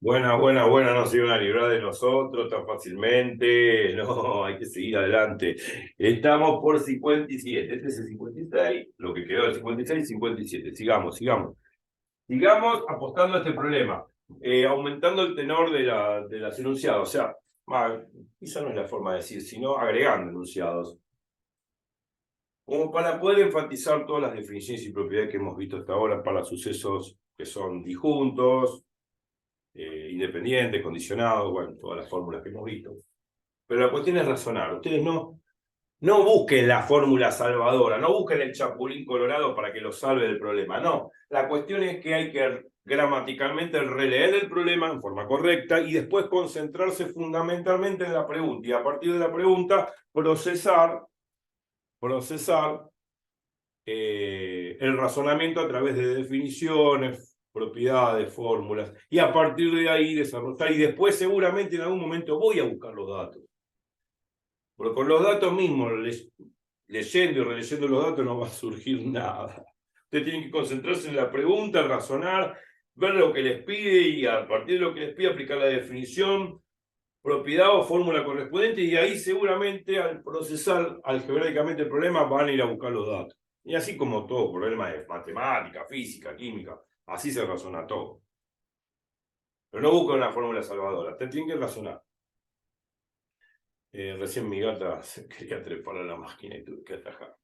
Buena, buena, buena, no se iban a librar de nosotros tan fácilmente. No, hay que seguir adelante. Estamos por 57. Este es el 56, lo que quedó del 56 y 57. Sigamos, sigamos. Sigamos apostando a este problema, aumentando el tenor de las enunciados. O sea, quizá no es la forma de decir, sino agregando enunciados. Como para poder enfatizar todas las definiciones y propiedades que hemos visto hasta ahora para sucesos que son disjuntos, independientes, condicionados, bueno, todas las fórmulas que hemos visto. Pero la cuestión es razonar. Ustedes no busquen la fórmula salvadora, no busquen el chapulín colorado para que lo salve del problema. No, la cuestión es que hay que gramaticalmente releer el problema en forma correcta y después concentrarse fundamentalmente en la pregunta. Y a partir de la pregunta, procesar el razonamiento a través de definiciones, propiedades, fórmulas, y a partir de ahí desarrollar, y después seguramente en algún momento voy a buscar los datos. Pero con los datos mismos, leyendo y releyendo los datos no va a surgir nada. Ustedes tienen que concentrarse en la pregunta, razonar, ver lo que les pide y a partir de lo que les pide aplicar la definición, propiedad o fórmula correspondiente, y ahí seguramente al procesar algebraicamente el problema van a ir a buscar los datos. Y así como todo problema de matemática, física, química, así se razona todo. Pero no buscan una fórmula salvadora, te tienen que razonar. Recién mi gata se quería trepar a la máquina y tuve que atajar.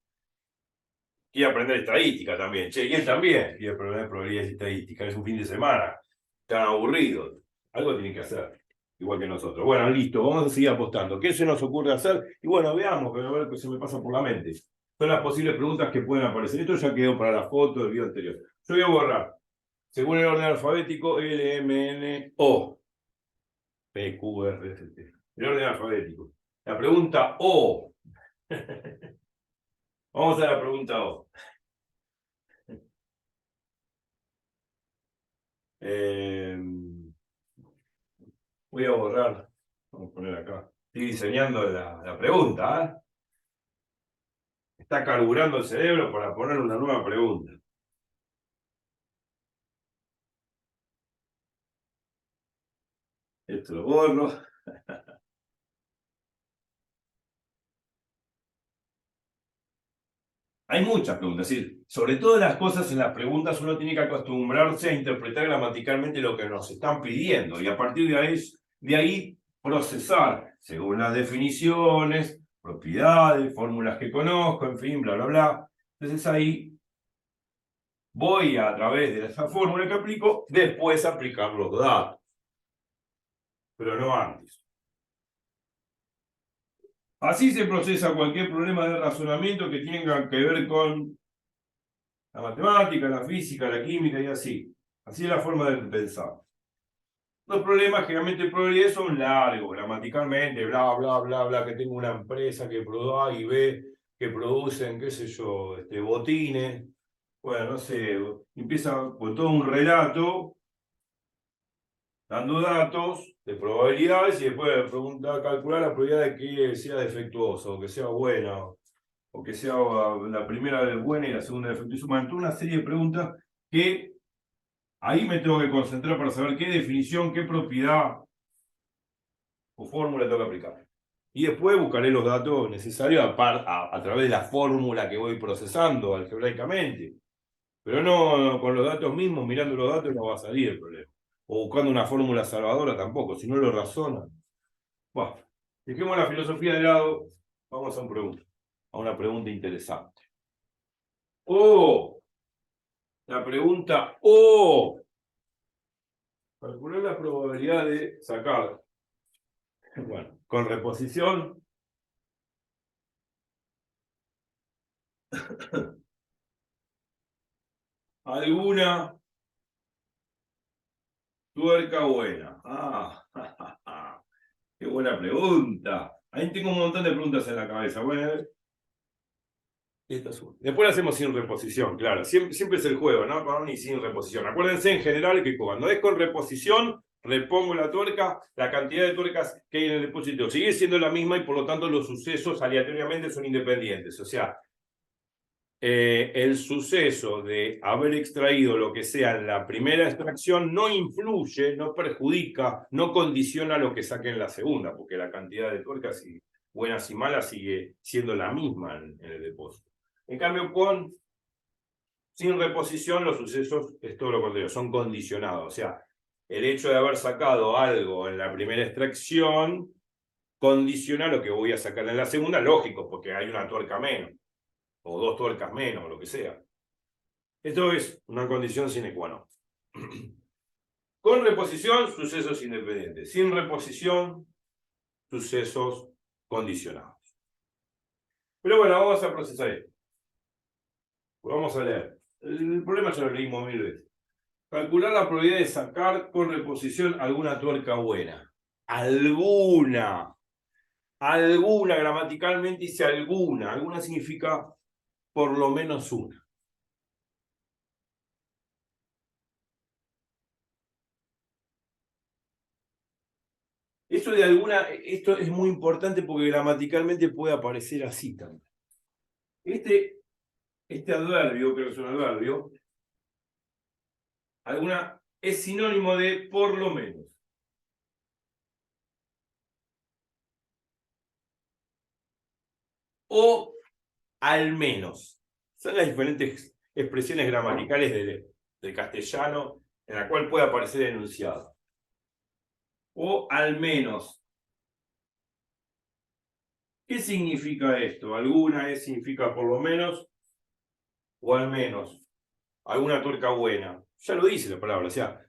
Quiere aprender estadística también, che, y él también quiere aprender probabilidades estadísticas, es un fin de semana, están aburridos, algo tienen que hacer, igual que nosotros. Bueno, listo, vamos a seguir apostando. ¿Qué se nos ocurre hacer? Y bueno, veamos, pero a ver qué se me pasa por la mente. Son las posibles preguntas que pueden aparecer. Esto ya quedó para la foto del video anterior. Yo voy a borrar, según el orden alfabético, L, M, N, O, P, Q, R, S, T. El orden alfabético. La pregunta O. Vamos a la pregunta O. Voy a borrar. Vamos a poner acá. Estoy diseñando la pregunta, ¿eh? Está carburando el cerebro para poner una nueva pregunta. Esto lo borro. Hay muchas preguntas, es decir, sobre todas las cosas en las preguntas uno tiene que acostumbrarse a interpretar gramaticalmente lo que nos están pidiendo y a partir de ahí procesar según las definiciones, propiedades, fórmulas que conozco, en fin, bla, bla, bla. Entonces ahí voy a través de esa fórmula que aplico, después aplicar los datos, pero no antes. Así se procesa cualquier problema de razonamiento que tenga que ver con la matemática, la física, la química y así. Así es la forma de pensar. Los problemas, generalmente probabilidades son largos, gramaticalmente, bla, bla, bla, bla, que tengo una empresa que produce A y B, que producen, qué sé yo, botines. Bueno, no sé, empieza con todo un relato, dando datos de probabilidades y después pregunta, calcular la probabilidad de que sea defectuoso, o que sea buena, o que sea la primera buena y la segunda defectuosa. Bueno, una serie de preguntas que ahí me tengo que concentrar para saber qué definición, qué propiedad o fórmula tengo que aplicar. Y después buscaré los datos necesarios a través de la fórmula que voy procesando algebraicamente. Pero no con los datos mismos, mirando los datos no va a salir el problema. O buscando una fórmula salvadora tampoco, si no lo razonan. Bueno, dejemos la filosofía de lado, vamos a una pregunta interesante. La pregunta calcular la probabilidad de sacar, bueno, con reposición, alguna tuerca buena. Qué buena pregunta. Ahí tengo un montón de preguntas en la cabeza. Bueno, esta es una. Después la hacemos sin reposición, claro. Siempre es el juego, ¿no? Con y sin reposición. Acuérdense en general que cuando es con reposición, repongo la tuerca, la cantidad de tuercas que hay en el depósito sigue siendo la misma y por lo tanto los sucesos aleatoriamente son independientes. O sea, el suceso de haber extraído lo que sea en la primera extracción no influye, no perjudica, no condiciona lo que saque en la segunda, porque la cantidad de tuercas, buenas y malas, sigue siendo la misma en el depósito. En cambio, sin reposición, los sucesos es todo lo contrario, son condicionados. O sea, el hecho de haber sacado algo en la primera extracción condiciona lo que voy a sacar en la segunda, lógico, porque hay una tuerca menos o dos tuercas menos, o lo que sea. Esto es una condición sine qua non. Con reposición, sucesos independientes. Sin reposición, sucesos condicionados. Pero bueno, vamos a procesar esto. Vamos a leer. El problema ya lo leímos 1000 veces. Calcular la probabilidad de sacar con reposición alguna tuerca buena. Alguna. Alguna, gramaticalmente dice alguna. Alguna significa por lo menos una. Esto de alguna, esto es muy importante porque gramaticalmente puede aparecer así también. Este adverbio, creo que es un adverbio, alguna es sinónimo de por lo menos. O al menos. Son las diferentes expresiones gramaticales del castellano en la cual puede aparecer enunciado. O al menos. ¿Qué significa esto? Alguna significa por lo menos o al menos. Alguna tuerca buena. Ya lo dice la palabra, o sea,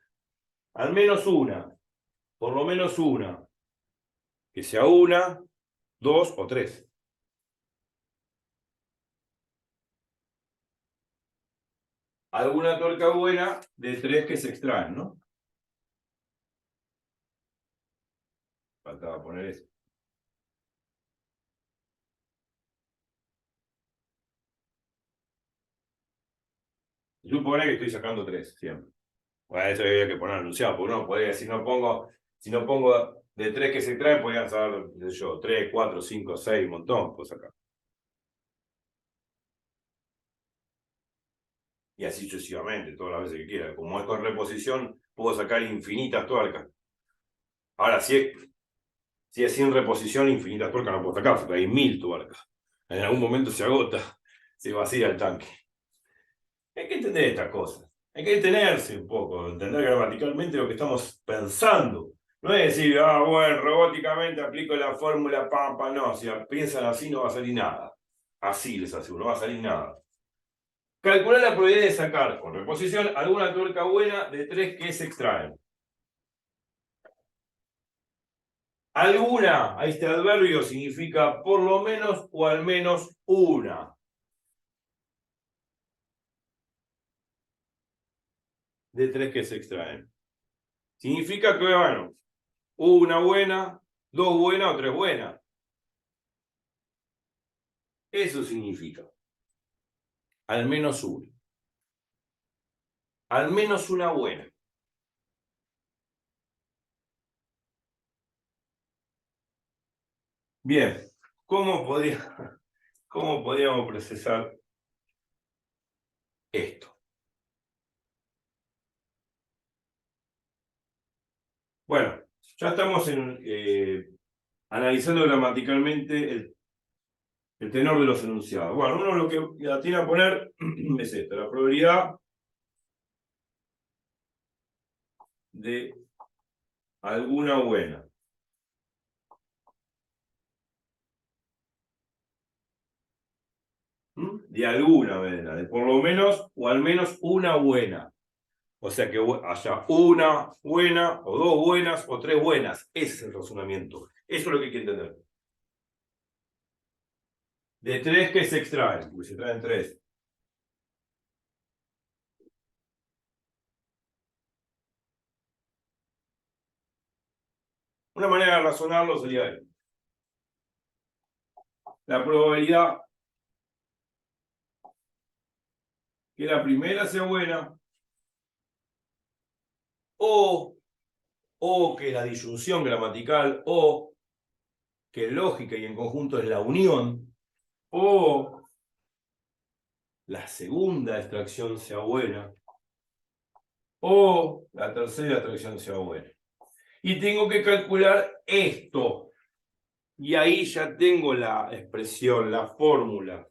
al menos una, por lo menos una, que sea una, dos o tres. Alguna tuerca buena de tres que se extraen, ¿no? Faltaba poner eso. Supone que estoy sacando tres, siempre. Bueno, eso había que poner anunciado, porque uno podría, si no pongo de tres que se extraen, podrían saber, qué sé yo, tres, cuatro, cinco, seis, un montón, puedo sacar. Y así sucesivamente, todas las veces que quiera. Como es con reposición, puedo sacar infinitas tuercas. Ahora, si es sin reposición, infinitas tuercas no puedo sacar, porque hay 1000 tuercas. En algún momento se agota, se vacía el tanque. Hay que entender estas cosas. Hay que detenerse un poco, entender gramaticalmente lo que estamos pensando. No es decir, bueno, robóticamente aplico la fórmula pampa. No, si piensan así no va a salir nada. Así les aseguro, no va a salir nada. Calcular la probabilidad de sacar con reposición alguna tuerca buena de tres que se extraen. Alguna, a este adverbio significa por lo menos o al menos una. De tres que se extraen. Significa que, bueno, una buena, dos buenas o tres buenas. Eso significa. Al menos una. Al menos una buena. Bien, ¿cómo podríamos procesar esto? Bueno, ya estamos analizando gramaticalmente el tenor de los enunciados. Bueno, uno lo que tiene a poner es esto, la probabilidad de alguna buena. De alguna buena, de por lo menos o al menos una buena. O sea que haya una buena, o dos buenas, o tres buenas. Ese es el razonamiento. Eso es lo que hay que entender. De tres que se extraen, porque se traen tres. Una manera de razonarlo sería la probabilidad que la primera sea buena o que la disyunción gramatical o que lógica y en conjunto es la unión o la segunda extracción sea buena o la tercera extracción sea buena. Y tengo que calcular esto. Y ahí ya tengo la expresión, la fórmula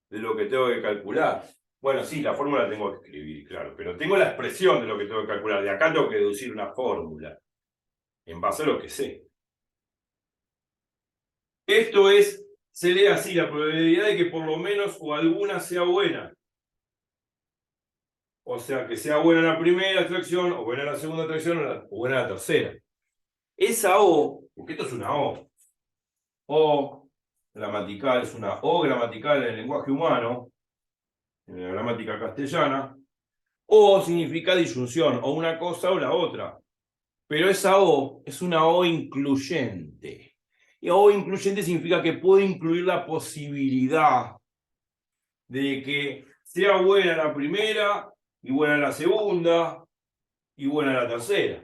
de lo que tengo que calcular. Bueno, sí, la fórmula la tengo que escribir, claro, pero tengo la expresión de lo que tengo que calcular. De acá tengo que deducir una fórmula en base a lo que sé. Esto es, se lee así, la probabilidad de que por lo menos o alguna sea buena. O sea, que sea buena la primera extracción, o buena la segunda extracción, o buena la tercera. Esa O, porque esto es una O gramatical, es una O gramatical en el lenguaje humano, en la gramática castellana. O significa disyunción, o una cosa o la otra. Pero esa O es una O incluyente. Y O incluyente significa que puede incluir la posibilidad de que sea buena la primera, y buena la segunda, y buena la tercera.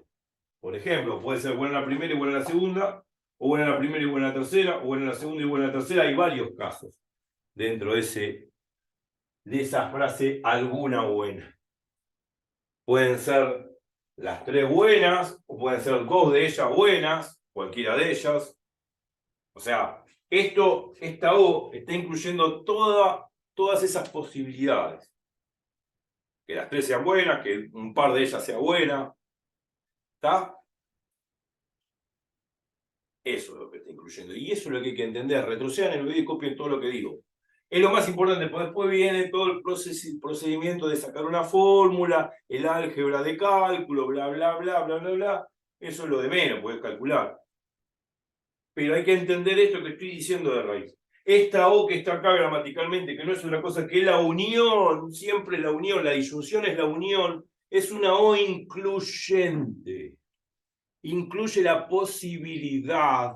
Por ejemplo, puede ser buena la primera y buena la segunda, o buena la primera y buena la tercera, o buena la segunda y buena la tercera. Hay varios casos dentro de esa frase, alguna buena. Pueden ser las tres buenas, o pueden ser dos de ellas buenas, cualquiera de ellas. O sea, esta O está incluyendo todas esas posibilidades. Que las tres sean buenas, que un par de ellas sea buena. ¿Está? Eso es lo que está incluyendo. Y eso es lo que hay que entender. Retrocedan en el video y copien todo lo que digo. Es lo más importante, porque después viene todo el procedimiento de sacar una fórmula, el álgebra de cálculo, bla, bla, bla, bla, bla, bla. Eso es lo de menos, puedes calcular. Pero hay que entender esto que estoy diciendo de raíz. Esta O que está acá gramaticalmente, que no es otra cosa que la unión, siempre la unión, la disyunción es la unión, es una O incluyente. Incluye la posibilidad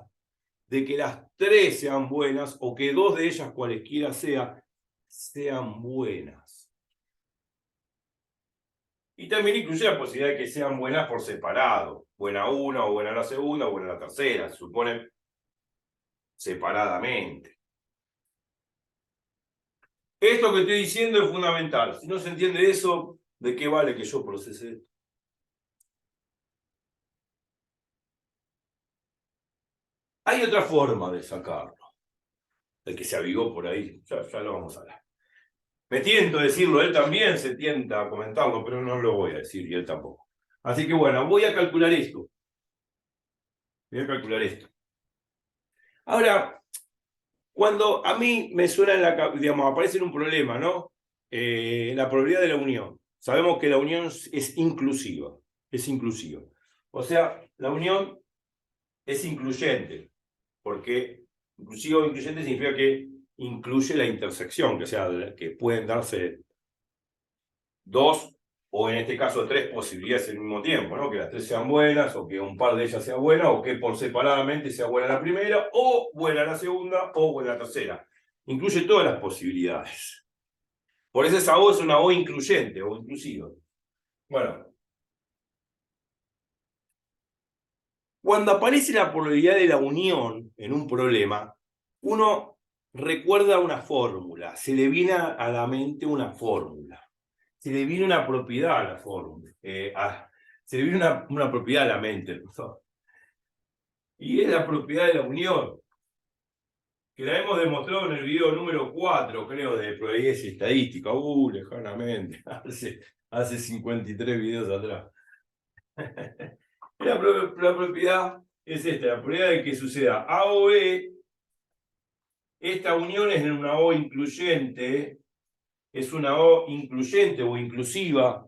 de que las tres sean buenas o que dos de ellas, cualesquiera sean buenas. Y también incluye la posibilidad de que sean buenas por separado. Buena una, o buena la segunda, o buena la tercera. Se supone separadamente. Esto que estoy diciendo es fundamental. Si no se entiende eso, ¿de qué vale que yo procese esto? Hay otra forma de sacarlo. El que se avivó por ahí, ya lo vamos a hablar. Me tiento a decirlo, él también se tienta a comentarlo, pero no lo voy a decir y él tampoco. Así que bueno, voy a calcular esto. Voy a calcular esto. Ahora, cuando a mí me suena en la, digamos, aparece un problema, ¿no? La probabilidad de la unión. Sabemos que la unión es inclusiva. Es inclusiva. O sea, la unión es incluyente. Porque inclusivo o incluyente significa que incluye la intersección, que sea, que pueden darse dos o en este caso tres posibilidades al mismo tiempo, ¿no? Que las tres sean buenas, o que un par de ellas sea buena, o que por separadamente sea buena la primera, o buena la segunda, o buena la tercera. Incluye todas las posibilidades. Por eso esa O es una O incluyente o inclusiva. Bueno. Cuando aparece la probabilidad de la unión en un problema, uno recuerda una fórmula, se le viene a la mente una fórmula. Se le viene una propiedad a la fórmula, se le viene una propiedad a la mente, y es la propiedad de la unión, que la hemos demostrado en el video número 4, creo, de probabilidades y estadística, lejanamente, hace 53 videos atrás. La propiedad es esta, la probabilidad de que suceda A o B, esta unión es una O incluyente, es una O incluyente o inclusiva,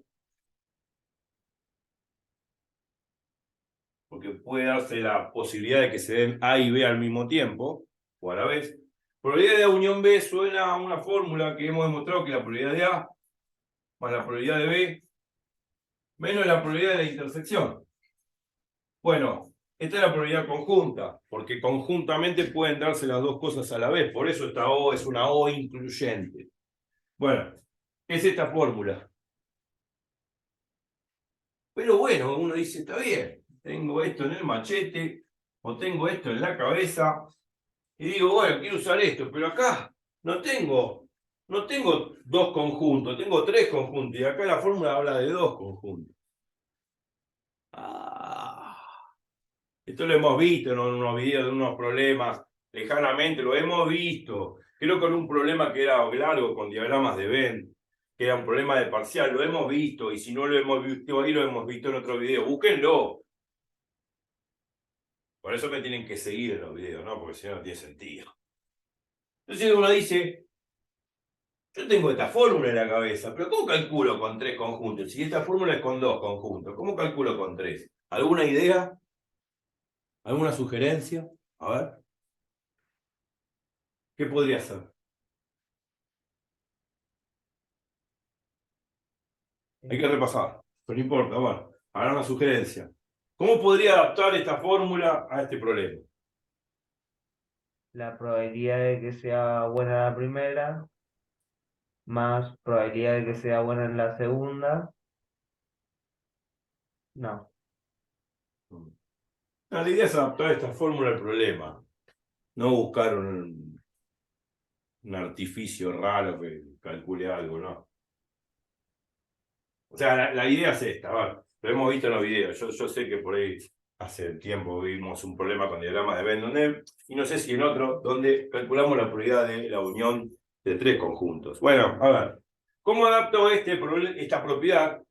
porque puede darse la posibilidad de que se den A y B al mismo tiempo, o a la vez. Probabilidad de unión B suena a una fórmula que hemos demostrado que la probabilidad de A más la probabilidad de B menos la probabilidad de la intersección. Bueno, esta es la probabilidad conjunta, porque conjuntamente pueden darse las dos cosas a la vez, por eso esta O es una O incluyente. Bueno, es esta fórmula. Pero bueno, uno dice, está bien, tengo esto en el machete, o tengo esto en la cabeza, y digo, bueno, quiero usar esto, pero acá no tengo no tengo dos conjuntos, tengo tres conjuntos. Y acá la fórmula habla de dos conjuntos. Esto lo hemos visto en unos videos de unos problemas, lejanamente lo hemos visto. Creo que en un problema que era largo con diagramas de Venn, que era un problema de parcial, lo hemos visto. Y si no lo hemos visto ahí, lo hemos visto en otro video. Búsquenlo. Por eso me tienen que seguir en los videos, ¿no? Porque si no, no tiene sentido. Entonces uno dice, yo tengo esta fórmula en la cabeza, pero ¿cómo calculo con tres conjuntos? Si esta fórmula es con dos conjuntos, ¿cómo calculo con tres? ¿Alguna idea? ¿Alguna sugerencia? A ver. ¿Qué podría ser? Hay que repasar, pero no importa, bueno, habrá una sugerencia. ¿Cómo podría adaptar esta fórmula a este problema? La probabilidad de que sea buena la primera, más probabilidad de que sea buena en la segunda. No. No, la idea es adaptar esta fórmula al problema, no buscar un artificio raro que calcule algo, ¿no? O sea, la idea es esta, ¿vale? Lo hemos visto en los videos. Yo sé que por ahí hace tiempo vimos un problema con diagramas de Venn, y no sé si en otro, donde calculamos la probabilidad de la unión de tres conjuntos. Bueno, a ver, ¿cómo adapto esta propiedad,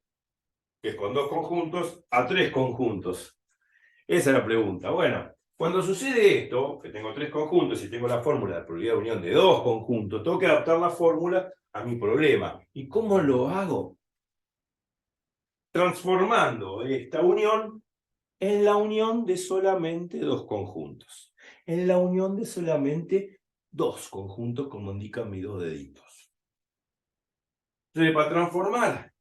que es con dos conjuntos, a tres conjuntos? Esa es la pregunta. Bueno, cuando sucede esto, que tengo tres conjuntos y tengo la fórmula de probabilidad de unión de dos conjuntos, tengo que adaptar la fórmula a mi problema. ¿Y cómo lo hago? Transformando esta unión en la unión de solamente dos conjuntos. En la unión de solamente dos conjuntos, como indican mis dos deditos. Entonces, para transformar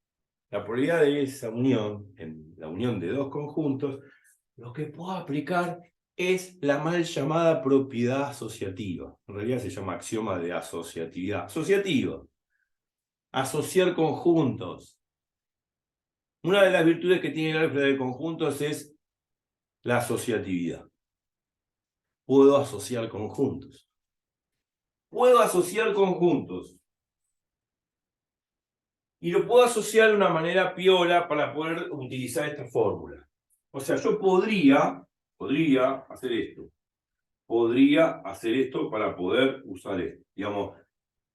la probabilidad de esa unión en la unión de dos conjuntos, lo que puedo aplicar es la mal llamada propiedad asociativa. En realidad se llama axioma de asociatividad. Asociativo. Asociar conjuntos. Una de las virtudes que tiene el álgebra de conjuntos es la asociatividad. Puedo asociar conjuntos. Puedo asociar conjuntos. Y lo puedo asociar de una manera piola para poder utilizar esta fórmula. O sea, yo podría hacer esto. Podría hacer esto para poder usar esto. Digamos,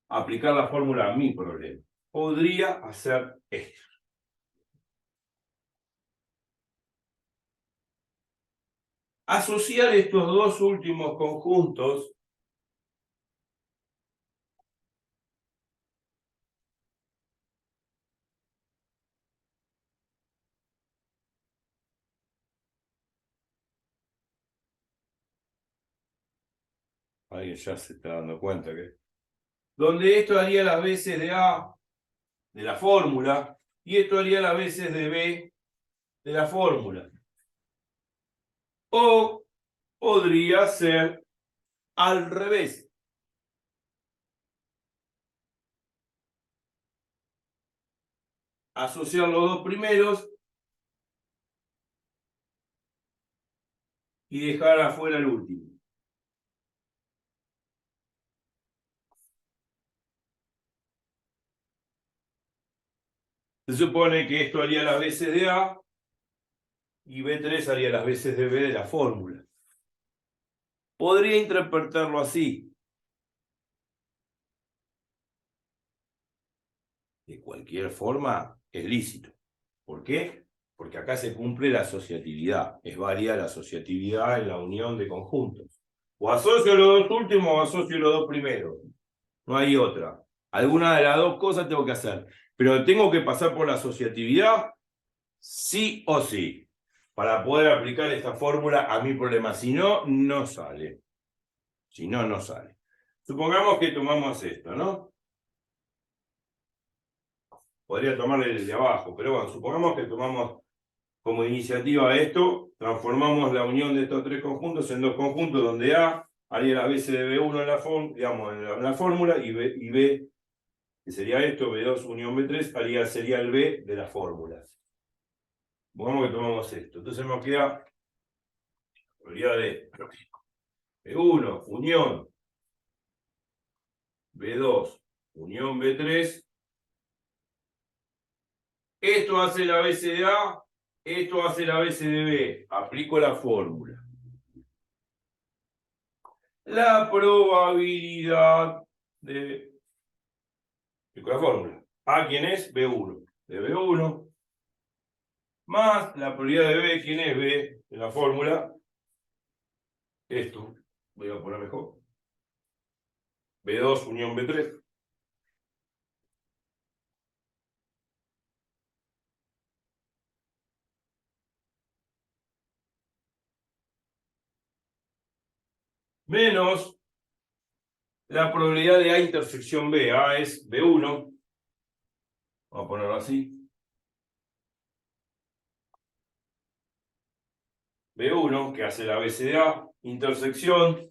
aplicar la fórmula a mi problema. Podría hacer esto. Asociar estos dos últimos conjuntos alguien ya se está dando cuenta que donde esto haría las veces de A de la fórmula y esto haría las veces de B de la fórmula. O podría ser al revés. Asociar los dos primeros y dejar afuera el último. Se supone que esto haría las veces de A y B3 haría las veces de B de la fórmula. Podría interpretarlo así. De cualquier forma, es lícito. ¿Por qué? Porque acá se cumple la asociatividad. Es válida la asociatividad en la unión de conjuntos. O asocio los dos últimos o asocio los dos primeros. No hay otra. Alguna de las dos cosas tengo que hacer. Pero tengo que pasar por la asociatividad sí o sí, para poder aplicar esta fórmula a mi problema. Si no, no sale. Si no, no sale. Supongamos que tomamos esto, ¿no? Podría tomar el de abajo, pero bueno, supongamos que tomamos como iniciativa esto, transformamos la unión de estos tres conjuntos en dos conjuntos donde A haría las veces de B1 en la fórmula y B, que sería esto, B2 unión B3, sería el B de la fórmula. Supongamos que tomamos esto. Entonces nos queda probabilidad de B1 unión B2 unión B3. Esto hace la BC de A, esto hace la BC de B. Aplico la fórmula. La probabilidad de... Aplico la fórmula. A, ¿quién es? B1. De B1. Más la probabilidad de B, ¿quién es? B, en la fórmula. Esto. Voy a poner mejor. B2 unión B3. Menos la probabilidad de A intersección B. A es B1. Vamos a ponerlo así. B1, que hace la BC de A, intersección.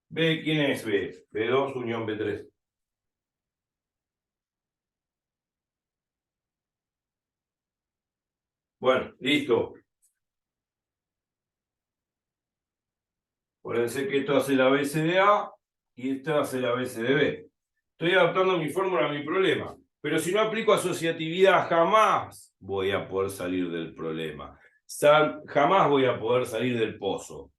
B, ¿quién es B? B2 unión B3. Bueno, listo. Acuérdense que esto hace la BC de A y esto hace la BC de B. Estoy adaptando mi fórmula a mi problema. Pero si no aplico asociatividad, jamás voy a poder salir del problema. Jamás voy a poder salir del pozo.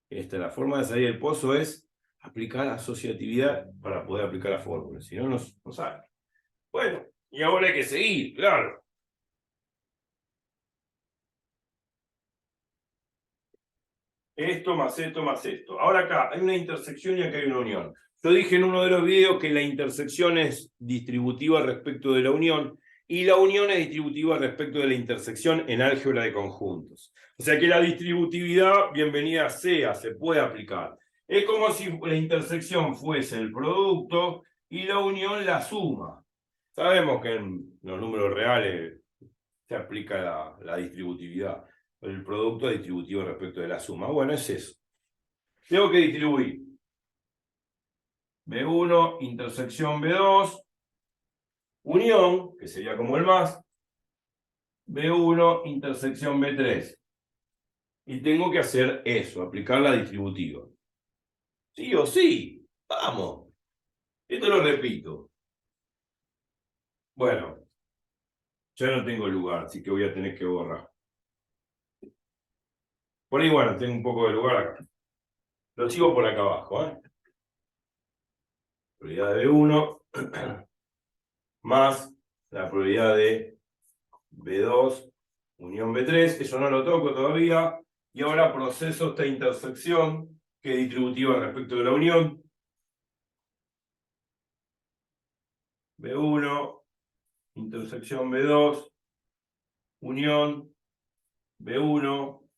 La forma de salir del pozo es aplicar asociatividad para poder aplicar la fórmula. Si no, no sale. Bueno, y ahora hay que seguir, claro. Esto más esto más esto. Ahora acá hay una intersección y acá hay una unión. Yo dije en uno de los videos que la intersección es distributiva respecto de la unión y la unión es distributiva respecto de la intersección en álgebra de conjuntos. O sea que la distributividad, bienvenida sea, se puede aplicar. Es como si la intersección fuese el producto y la unión la suma. Sabemos que en los números reales se aplica la distributividad. El producto distributivo respecto de la suma. Bueno, es eso. Tengo que distribuir B1, intersección B2, unión, que sería como el más, B1, intersección B3. Y tengo que hacer eso, aplicar la distributiva. Sí o sí, vamos. Esto lo repito. Bueno, ya no tengo lugar, así que voy a tener que borrar. Por ahí, bueno, tengo un poco de lugar acá. Lo sigo por acá abajo, ¿eh? Probabilidad de B1 más la probabilidad de B2 unión B3, eso no lo toco todavía, y ahora proceso esta intersección, que es distributiva respecto de la unión. B1, intersección B2, unión, B1,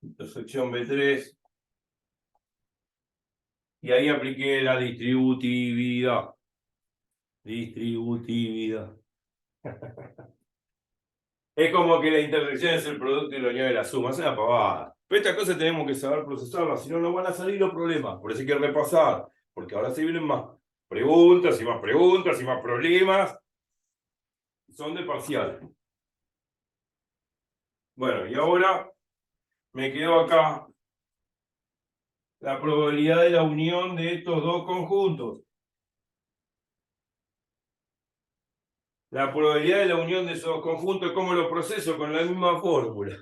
intersección B3, y ahí apliqué la distributividad. Distributividad. Es como que la intersección es el producto y la unión de la suma, es una pavada. Pero estas cosas tenemos que saber procesarlas, si no, no van a salir los problemas. Por eso hay que repasar, porque ahora se vienen más preguntas y más preguntas y más problemas. Son de parcial. Bueno, y ahora me quedó acá la probabilidad de la unión de estos dos conjuntos. La probabilidad de la unión de esos dos conjuntos, ¿cómo lo proceso? Con la misma fórmula.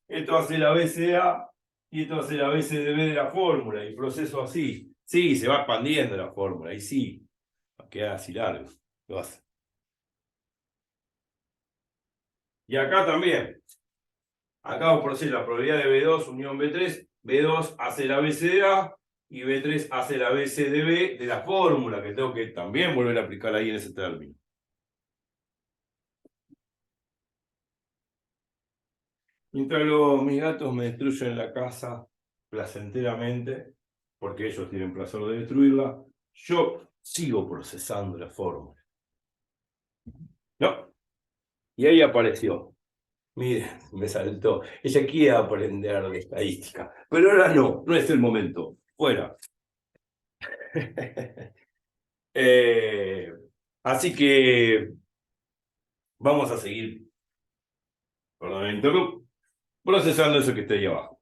Esto hace la BCA y esto hace la BCDB de la fórmula, y proceso así. Sí, se va expandiendo la fórmula, y sí, va a quedar así largo. Lo hace. Y acá también. Acá proceso la probabilidad de B2 unión B3. B2 hace la BCA y B3 hace la BCDB de la fórmula, que tengo que también volver a aplicar ahí en ese término. Mientras mis gatos me destruyen la casa placenteramente, porque ellos tienen placer de destruirla, yo sigo procesando la fórmula. ¿No? Y ahí apareció. Mire, me saltó. Ella quiere aprender de estadística, pero ahora no es el momento. Fuera. Así que vamos a seguir, perdón el interrupto, procesando eso que está ahí abajo.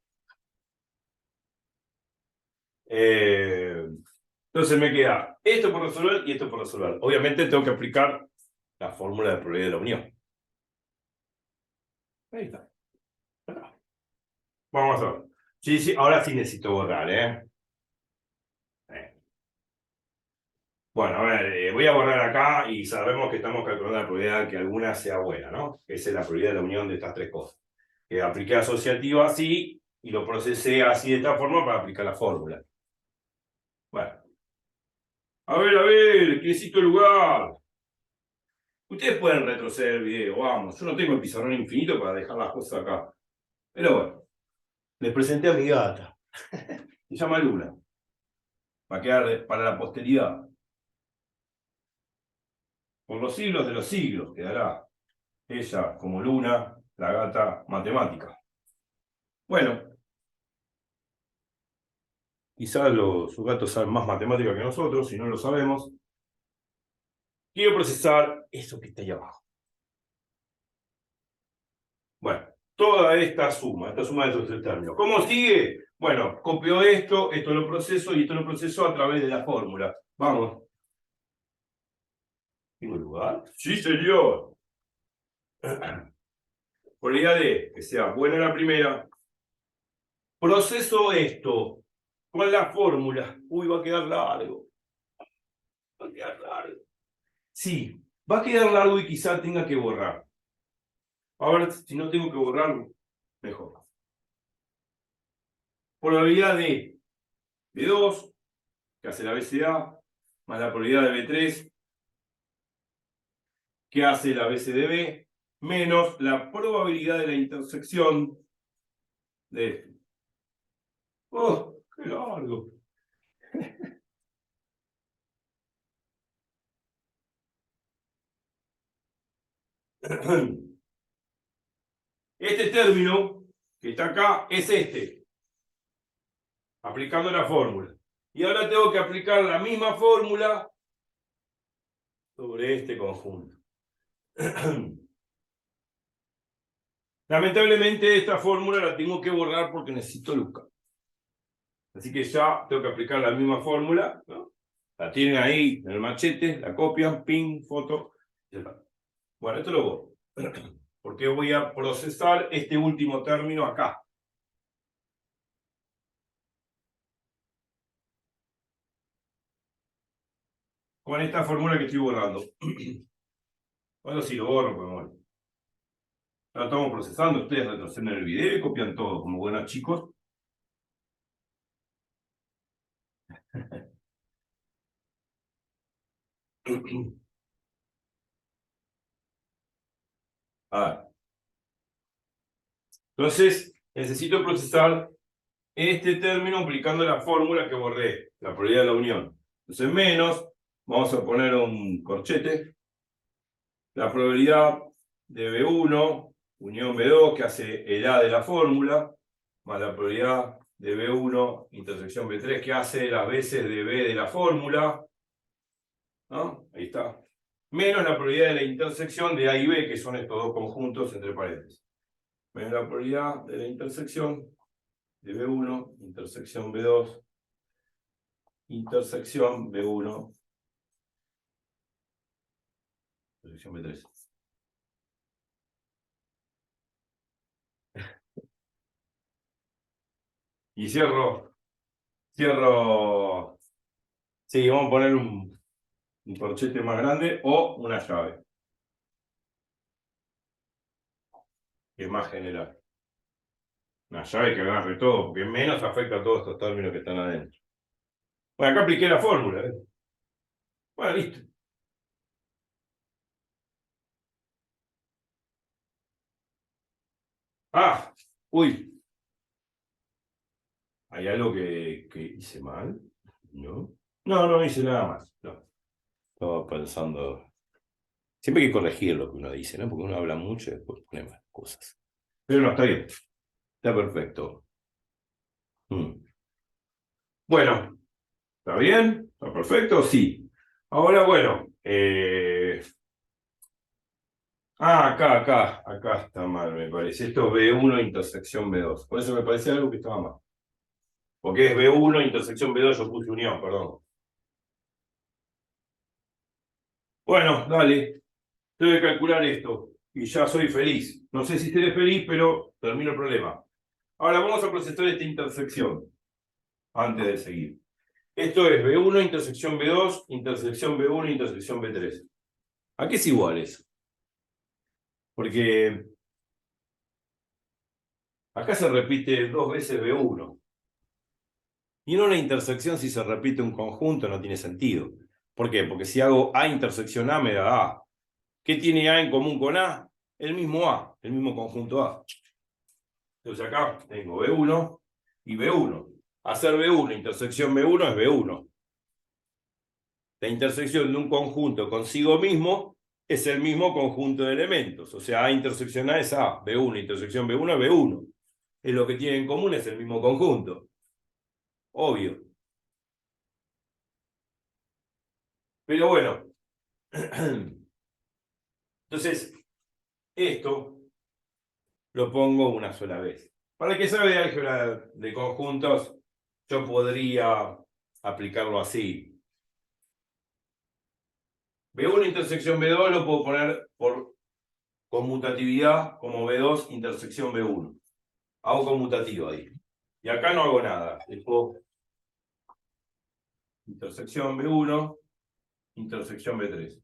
Entonces me queda esto por resolver y esto por resolver. Obviamente tengo que aplicar la fórmula de probabilidad de la unión. Ahí está. Vamos a ver. Sí, sí, ahora sí necesito borrar, Bueno, a ver, voy a borrar acá y sabemos que estamos calculando la probabilidad de que alguna sea buena, ¿no? Esa es la probabilidad de la unión de estas tres cosas. Apliqué asociativa así y lo procesé así de esta forma para aplicar la fórmula. Bueno. A ver, necesito el lugar. Ustedes pueden retroceder el video, vamos. Yo no tengo el pizarrón infinito para dejar las cosas acá. Pero bueno, les presenté a mi gata. Se llama Luna. Va a quedar para la posteridad. Por los siglos de los siglos quedará ella como Luna, la gata matemática. Bueno, quizás sus gatos saben más matemática que nosotros, si no lo sabemos. Quiero procesar eso que está ahí abajo. Bueno, toda esta suma de estos tres términos. ¿Cómo sigue? Bueno, copio esto lo proceso y esto lo proceso a través de la fórmula. Vamos. ¿Tengo lugar? Sí, señor. Probabilidad de que sea buena la primera. Proceso esto con la fórmula. Uy, va a quedar largo. Va a quedar largo. Sí, va a quedar largo y quizá tenga que borrar. A ver, si no tengo que borrarlo, mejor. Probabilidad de B2, que hace la BCA, más la probabilidad de B3, que hace la BCDB, menos la probabilidad de la intersección de esto. ¡Oh, qué largo! Este término que está acá es este, aplicando la fórmula. Y ahora tengo que aplicar la misma fórmula sobre este conjunto. Lamentablemente esta fórmula la tengo que borrar porque necesito Luca. Así que ya tengo que aplicar la misma fórmula, ¿no? La tienen ahí en el machete, la copian, ping, foto, ya está. Bueno, esto lo borro. Porque voy a procesar este último término acá. Con esta fórmula que estoy borrando. Bueno, sí, lo borro, pues bueno. Ahora estamos procesando, ustedes retroceden el video y copian todo, como buenos chicos. A ver. Entonces, necesito procesar este término aplicando la fórmula que borré, la probabilidad de la unión. Entonces, menos, vamos a poner un corchete, la probabilidad de B1, unión B2, que hace el A de la fórmula, más la probabilidad de B1, intersección B3, que hace las veces de B de la fórmula, ¿no? Ahí está. Menos la probabilidad de la intersección de A y B, que son estos dos conjuntos entre paréntesis. Menos la probabilidad de la intersección de B1, intersección B2, intersección B1, intersección B3. Y cierro. Sí, vamos a poner un corchete más grande o una llave, que es más general. Una llave que agarre todo, porque menos afecta a todos estos términos que están adentro. Bueno, acá apliqué la fórmula. Bueno, listo. Ah, uy. ¿Hay algo que hice mal? ¿No? No, no hice nada más. No. Estaba pensando. Siempre hay que corregir lo que uno dice, ¿no? Porque uno habla mucho y después pone más cosas. Pero no, está bien. Está perfecto. Bueno, ¿está bien? ¿Está perfecto? Sí. Ahora, bueno. Acá está mal, me parece. Esto es B1 intersección B2. Por eso me parece algo que estaba mal. Porque es B1, intersección B2, yo puse unión, perdón. Bueno, dale. Tengo que calcular esto. Y ya soy feliz. No sé si seré feliz, pero termino el problema. Ahora vamos a procesar esta intersección. Antes de seguir. Esto es B1, intersección B2, intersección B1, intersección B3. ¿A qué es igual eso? Porque acá se repite 2 veces B1. Y en una intersección, si se repite un conjunto, no tiene sentido. ¿Por qué? Porque si hago A intersección A, me da A. ¿Qué tiene A en común con A? El mismo A, el mismo conjunto A. Entonces acá tengo B1 y B1. Hacer B1, intersección B1 es B1. La intersección de un conjunto consigo mismo es el mismo conjunto de elementos. O sea, A intersección A es A, B1, intersección B1 es B1. Es lo que tienen en común, es el mismo conjunto. Obvio. Pero bueno. Entonces, esto lo pongo una sola vez. Para el que sabe de álgebra de conjuntos, yo podría aplicarlo así. B1 intersección B2 lo puedo poner por conmutatividad como B2 intersección B1. Hago conmutativo ahí. Y acá no hago nada. Dejo intersección B1, intersección B3.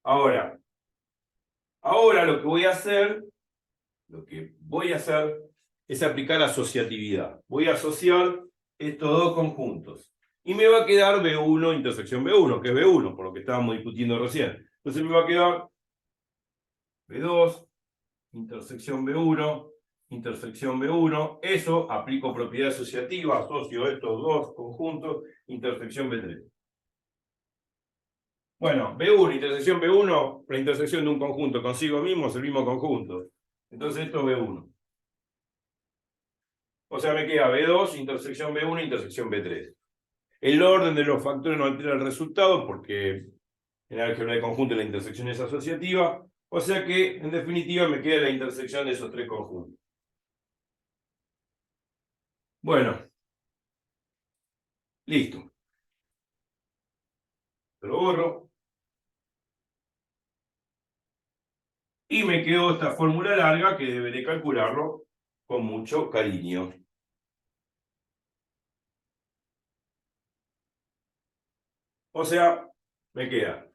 Ahora lo que voy a hacer es aplicar asociatividad. Voy a asociar estos dos conjuntos. Y me va a quedar B1 intersección B1, que es B1, por lo que estábamos discutiendo recién. Entonces me va a quedar B2, intersección B1, intersección B1. Eso, aplico propiedad asociativa, asocio estos dos conjuntos, intersección B3. Bueno, B1, intersección B1, la intersección de un conjunto consigo mismo es el mismo conjunto. Entonces esto es B1. O sea, me queda B2, intersección B1, intersección B3. El orden de los factores no altera el resultado porque en álgebra de conjunto la intersección es asociativa. O sea que, en definitiva, me queda la intersección de esos tres conjuntos. Bueno, listo. Lo borro. Y me quedó esta fórmula larga que deberé calcularlo con mucho cariño. O sea, me queda,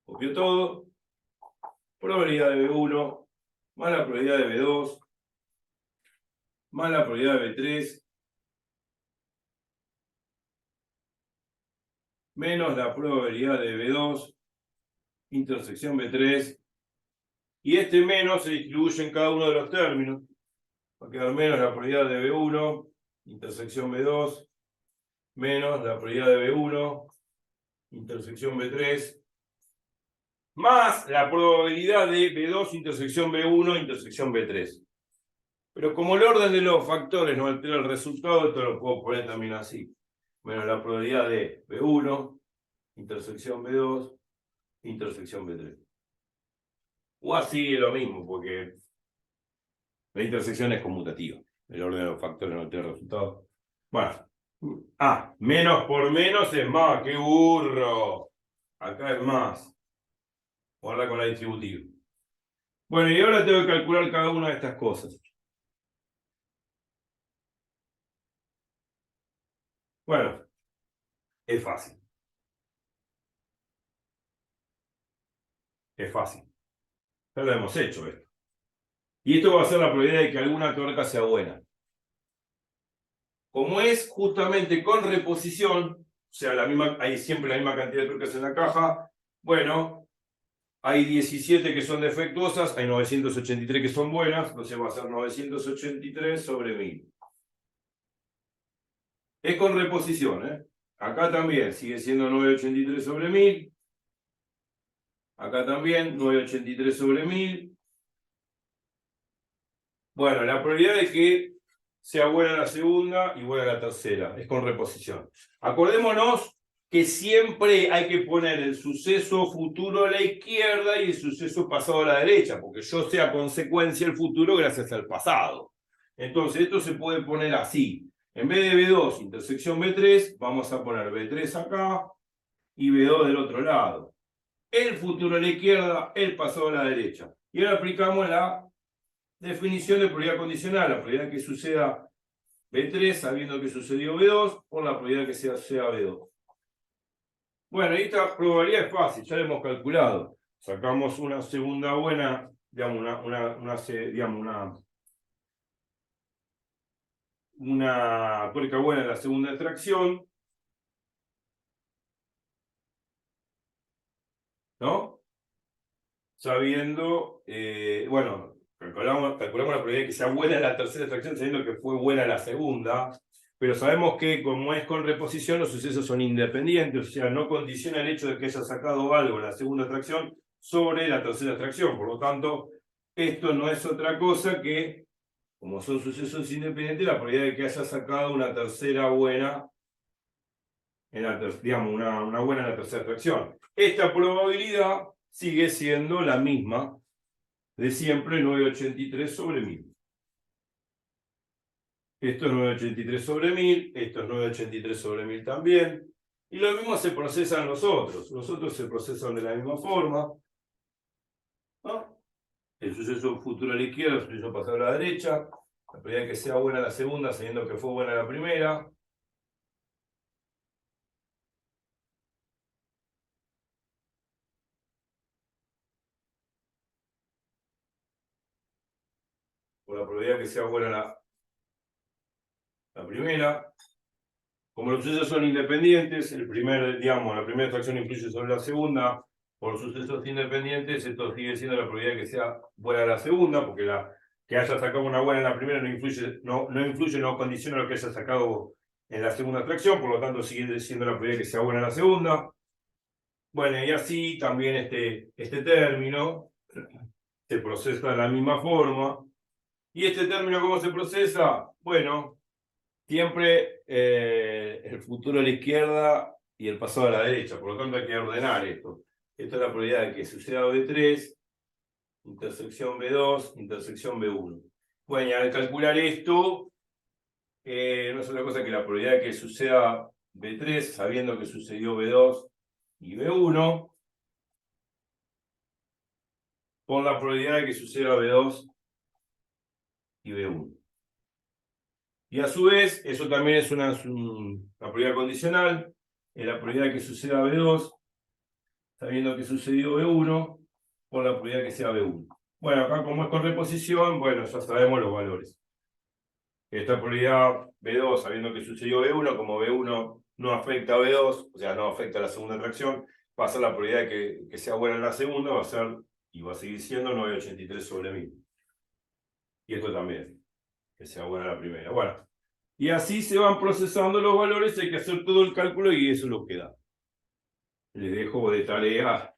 copio todo, probabilidad de B1, más la probabilidad de B2, más la probabilidad de B3, menos la probabilidad de B2, intersección B3, y este menos se distribuye en cada uno de los términos. Va a quedar menos la probabilidad de B1, intersección B2, menos la probabilidad de B1, intersección B3, más la probabilidad de B2, intersección B1, intersección B3. Pero como el orden de los factores no altera el resultado, esto lo puedo poner también así. Menos la probabilidad de B1, intersección B2, intersección B3. O así es lo mismo, porque la intersección es conmutativa. El orden de los factores no altera el resultado. Bueno. Menos por menos es más. ¡Qué burro! Acá es más. Guarda con la distributiva. Bueno, y ahora tengo que calcular cada una de estas cosas. Bueno, es fácil. Es fácil. Ya lo hemos hecho esto. Y esto va a ser la probabilidad de que alguna tuerca sea buena. Como es justamente con reposición, o sea, hay siempre la misma cantidad de tuercas en la caja, bueno, hay 17 que son defectuosas, hay 983 que son buenas, entonces va a ser 983 sobre 1000. Es con reposición, ¿eh? Acá también sigue siendo 983 sobre 1000. Acá también 983 sobre 1000. Bueno, la probabilidad de que sea buena la segunda y buena la tercera es con reposición. Acordémonos que siempre hay que poner el suceso futuro a la izquierda y el suceso pasado a la derecha, porque yo sé a consecuencia el futuro gracias al pasado. Entonces, esto se puede poner así. En vez de B2 intersección B3, vamos a poner B3 acá y B2 del otro lado. El futuro a la izquierda, el pasado a la derecha. Y ahora aplicamos la definición de probabilidad condicional, la probabilidad que suceda B3 sabiendo que sucedió B2 por la probabilidad que sea B2. Bueno, esta probabilidad es fácil, ya la hemos calculado. Sacamos una segunda buena, digamos, una tuerca buena en la segunda extracción, ¿no? Sabiendo, bueno, calculamos la probabilidad de que sea buena la tercera extracción, sabiendo que fue buena la segunda, pero sabemos que como es con reposición, los sucesos son independientes, o sea, no condiciona el hecho de que haya sacado algo en la segunda extracción sobre la tercera extracción. Por lo tanto, esto no es otra cosa que, como son sucesos independientes, la probabilidad de que haya sacado una tercera buena, digamos, una buena en la tercera extracción. Esta probabilidad sigue siendo la misma de siempre, 983 sobre 1000. Esto es 983 sobre 1000, esto es 983 sobre 1000 también. Y lo mismo se procesan los otros. Los otros se procesan de la misma forma, ¿no? El suceso futuro a la izquierda, el suceso pasado a la derecha. La probabilidad de que sea buena la segunda, sabiendo que fue buena la primera. Por la probabilidad de que sea buena la primera. Como los sucesos son independientes, la primera extracción influye sobre la segunda. Por sucesos independientes, esto sigue siendo la probabilidad de que sea buena la segunda, porque que haya sacado una buena en la primera no condiciona lo que haya sacado en la segunda extracción, por lo tanto sigue siendo la probabilidad de que sea buena la segunda. Bueno, y así también este término se procesa de la misma forma. ¿Y este término cómo se procesa? Bueno, siempre el futuro a la izquierda y el pasado a la derecha, por lo tanto hay que ordenar esto. Esta es la probabilidad de que suceda B3, intersección B2, intersección B1. Bueno, y al calcular esto, no es otra cosa que la probabilidad de que suceda B3, sabiendo que sucedió B2 y B1, por la probabilidad de que suceda B2 y B1. Y a su vez, eso también es una probabilidad condicional, es la probabilidad de que suceda B2, sabiendo que sucedió B1, por la probabilidad de que sea B1. Bueno, acá como es con reposición, bueno, ya sabemos los valores. Esta probabilidad B2, sabiendo que sucedió B1, como B1 no afecta a B2, o sea, no afecta a la segunda tracción, va a ser la probabilidad de que sea buena en la segunda, va a seguir siendo 983 sobre 1000. Y esto también, que sea buena la primera. Bueno, y así se van procesando los valores, hay que hacer todo el cálculo y eso es lo que da. Les dejo de tarea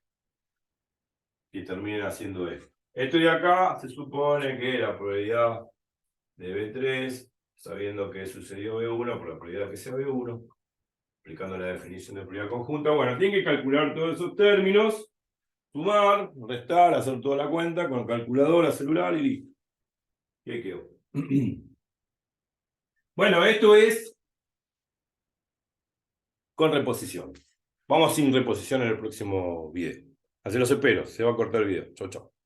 que terminen haciendo esto. Esto de acá se supone que la probabilidad de B3, sabiendo que sucedió B1 por la probabilidad que sea B1, aplicando la definición de probabilidad conjunta. Bueno, tienen que calcular todos esos términos, sumar, restar, hacer toda la cuenta con calculadora celular y listo. Y ahí quedó. Bueno, esto es con reposición. Vamos sin reposición en el próximo video. Así los espero, se va a cortar el video. Chau, chau.